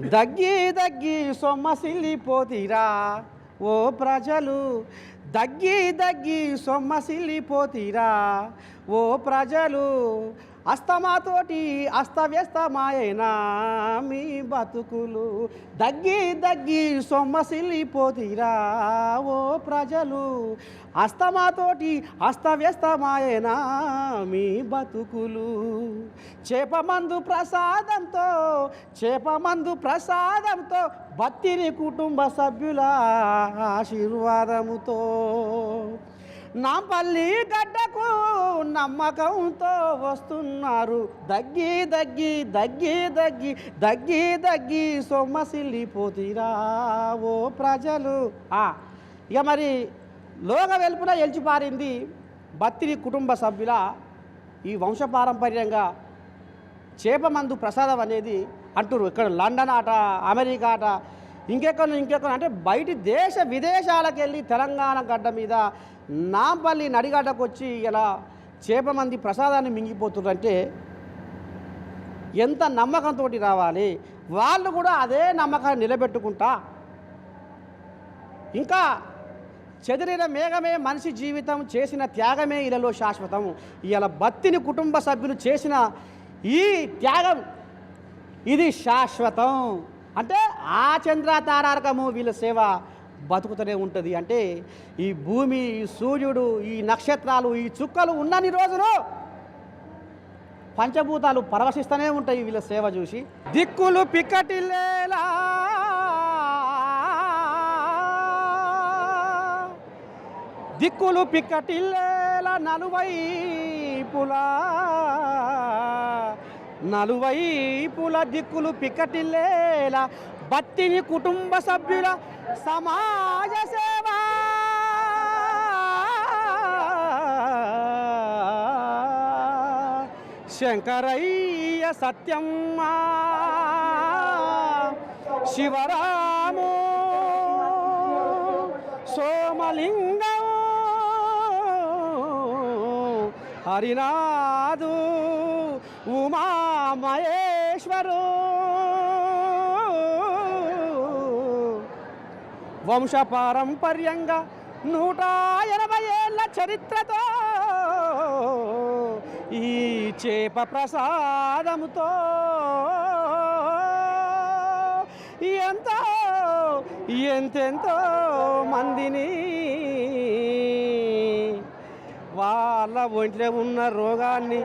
దగ్గి దగ్గి సొమ్మసిల్లిపోతీరా ఓ ప్రజలు, దగ్గి దగ్గి సొమ్మసిల్లిపోతీరా ఓ ప్రజలు, అస్తమాతోటి అస్తవ్యస్తమాయైనా మీ బతుకులు. దగ్గి దగ్గి సొమ్మసిల్లిపోతీరా ఓ ప్రజలు, అస్తమాతోటి అస్తవ్యస్తమాయైనా మీ బతుకులు. చేపమందు ప్రసాదంతో, చేపమందు ప్రసాదంతో, బత్తిని కుటుంబ సభ్యుల ఆశీర్వాదముతో, నాంపల్లి గడ్డకు నమ్మకంతో వస్తున్నారు. దగ్గి దగ్గి దగ్గి దగ్గి దగ్గి దగ్గి సొమ్మసిల్లిపోతీరా ఓ ప్రజలు. ఇక మరి లోక వెలుపున ఎల్చిపారింది బత్తిని కుటుంబ సభ్యుల ఈ వంశపారంపర్యంగా చేపమందు ప్రసాదం అనేది అంటారు. ఇక్కడ లండన్ ఆట, అమెరికా ఆట, ఇంకెక్కడ అంటే బయటి దేశ విదేశాలకు వెళ్ళి తెలంగాణ గడ్డ మీద నాంపల్లి నడిగడ్డకు వచ్చి ఇలా చేపమంది ప్రసాదాన్ని మింగిపోతున్నారంటే ఎంత నమ్మకంతో రావాలి. వాళ్ళు కూడా అదే నమ్మకాన్ని నిలబెట్టుకుంటా ఇంకా చెదిరిన మేఘమే మనిషి జీవితం, చేసిన త్యాగమే ఇలలో శాశ్వతం. ఇలా బత్తిని కుటుంబ సభ్యులు చేసిన ఈ త్యాగం ఇది శాశ్వతం. అంటే ఆ చంద్ర తారార్కము వీళ్ళ సేవ బతుకుతూనే ఉంటుంది. అంటే ఈ భూమి, ఈ సూర్యుడు, ఈ నక్షత్రాలు, ఈ చుక్కలు ఉన్నన్ని రోజులు పంచభూతాలు పరవశిస్తూనే ఉంటాయి వీళ్ళ సేవ చూసి. దిక్కులు పిక్కటిల్లేలా దిక్కులు పిక్కటిల్లేలా నలువైపుల దిక్కులు పిక్కటిల్లేలా బత్తిని కుటుంబ సభ్యుల సమాజ సేవ. శంకరయ్య సత్యమ్మ, శివరాము, సోమలింగం, హరినాథు, ఉమామహేశ్వరు, వంశపారంపర్యంగా 180 ఏళ్ళ చరిత్రతో ఈ చేప ప్రసాదముతో ఎంతెంతో మందిని వాళ్ళ ఒంట్లో ఉన్న రోగాన్ని